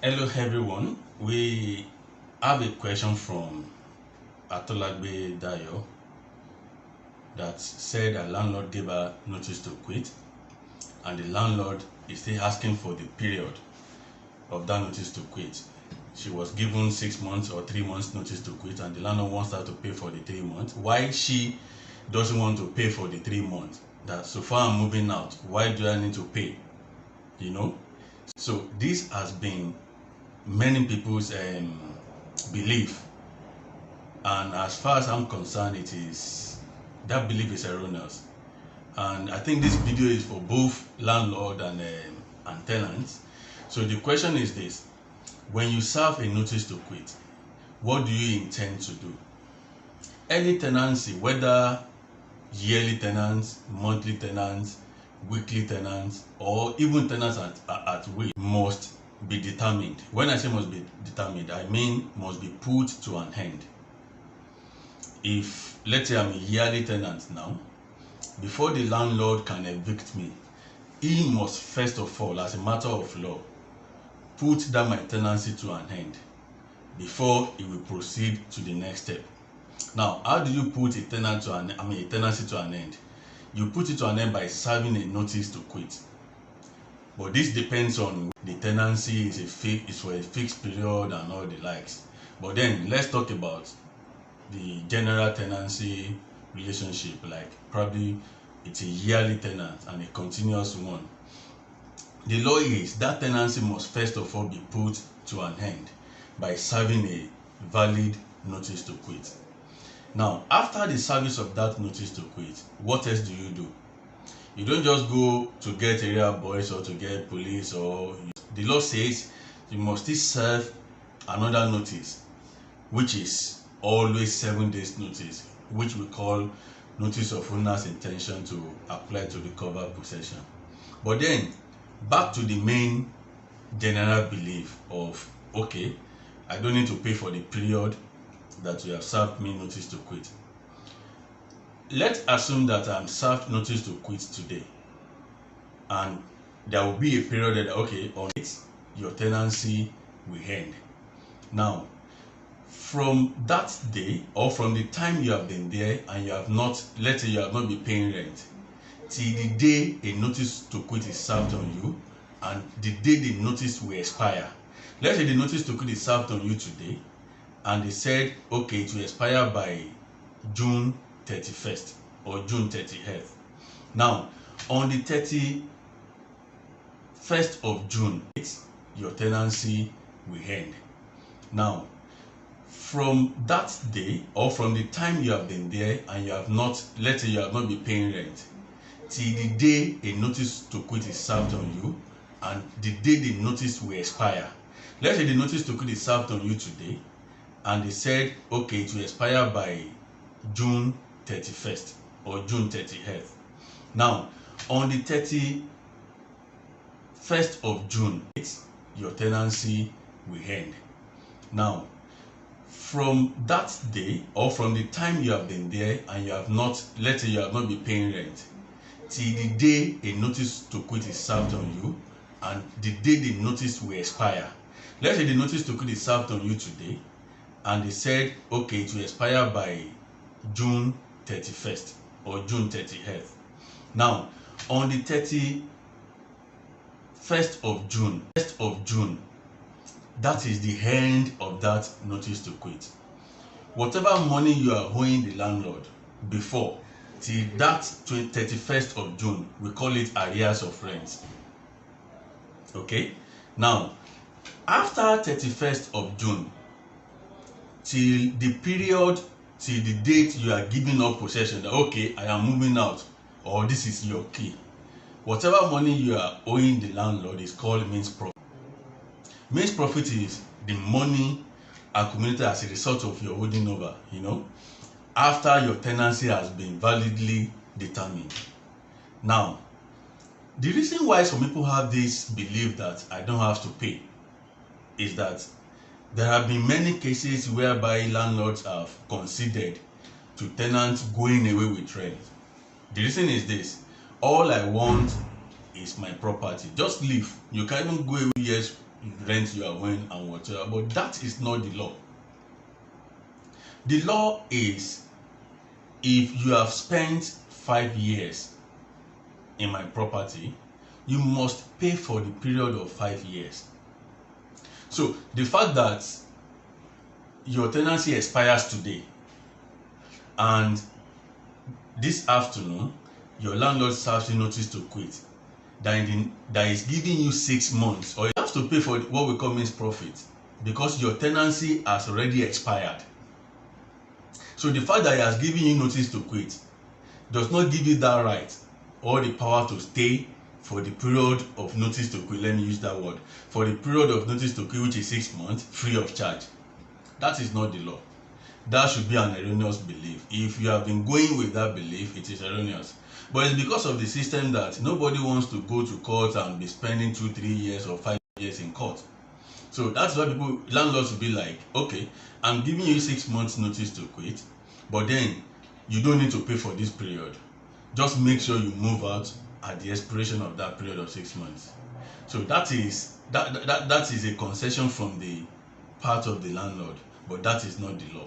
Hello everyone. We have a question from Atolagbe Dayo that said a landlord gave her notice to quit, and the landlord is still asking for the period of that notice to quit. She was given 6 months or 3 months notice to quit, and the landlord wants her to pay for the 3 months. Why she doesn't want to pay for the 3 months? That so far I'm moving out. Why do I need to pay? You know. So this has been many people's belief, and as far as I'm concerned, it is that belief is erroneous. And I think this video is for both landlord and tenants. So the question is this: when you serve a notice to quit, what do you intend to do? Any tenancy, whether yearly tenants, monthly tenants, weekly tenants, or even tenants at will, must be determined. When I say must be determined, I mean must be put to an end. If, let's say, I'm a yearly tenant now, before the landlord can evict me, he must first of all, as a matter of law, put that my tenancy to an end before he will proceed to the next step. Now, how do you put a tenancy to an end? You put it to an end by serving a notice to quit. But this depends on the tenancy is for a fixed period and all the likes. But then let's talk about the general tenancy relationship, like probably it's a yearly tenant and a continuous one. The law is that tenancy must first of all be put to an end by serving a valid notice to quit. Now, after the service of that notice to quit, what else do you do? You don't just go to get area boys or to get police, or the law says you must still serve another notice, which is always 7 days notice, which we call notice of owner's intention to apply to recover possession. But then back to the main general belief of, okay, I don't need to pay for the period that you have served me notice to quit. Let's assume that I'm served notice to quit today, and there will be a period that, okay, on it, your tenancy will end. Now, from that day, or from the time you have been there and you have not, let's say you have not been paying rent, till the day a notice to quit is served on you, and the day the notice will expire. Let's say the notice to quit is served on you today, and they said, okay, it will expire by June 31st or June 30th. Now, on the 31st of June, your tenancy will end. Now, from that day, or from the time you have been there and you have not, let's say you have not been paying rent, till the day a notice to quit is served on you, and the day the notice will expire. Let's say the notice to quit is served on you today, and they said, okay, it will expire by June 31st or June 30th. Now, on the 31st of June, your tenancy will end. Now, from that day, or from the time you have been there and you have not, let's say you have not been paying rent, till the day a notice to quit is served on you, and the day the notice will expire. Let's say the notice to quit is served on you today, and they said, okay, it will expire by June 31st or June 30th. Now, on the 31st of June, that is the end of that notice to quit. Whatever money you are owing the landlord before, till that 31st of June, we call it arrears of rent. Okay? Now, after 31st of June, till the period, till the date you are giving up possession, that okay, I am moving out, or this is your key, whatever money you are owing the landlord is called means profit. Means profit is the money accumulated as a result of your holding over, after your tenancy has been validly determined. Now, the reason why some people have this belief that I don't have to pay is that there have been many cases whereby landlords have conceded to tenants going away with rent. The reason is this: all I want is my property. Just leave. You can't even go away years rent you away and whatever. But that is not the law. The law is, if you have spent 5 years in my property, you must pay for the period of 5 years. So the fact that your tenancy expires today and this afternoon your landlord serves you notice to quit, that is giving you 6 months, or you have to pay for what we call missed profit, because your tenancy has already expired. So the fact that he has given you notice to quit does not give you that right or the power to stay for the period of notice to quit. Let me use that word. For the period of notice to quit, which is 6 months, free of charge. That is not the law. That should be an erroneous belief. If you have been going with that belief, it is erroneous. But it's because of the system that nobody wants to go to court and be spending 2-3 years or 5 years in court. So that's why landlords will be like, okay, I'm giving you 6 months notice to quit, but then you don't need to pay for this period. Just make sure you move out at the expiration of that period of 6 months. So that is a concession from the part of the landlord, but that is not the law.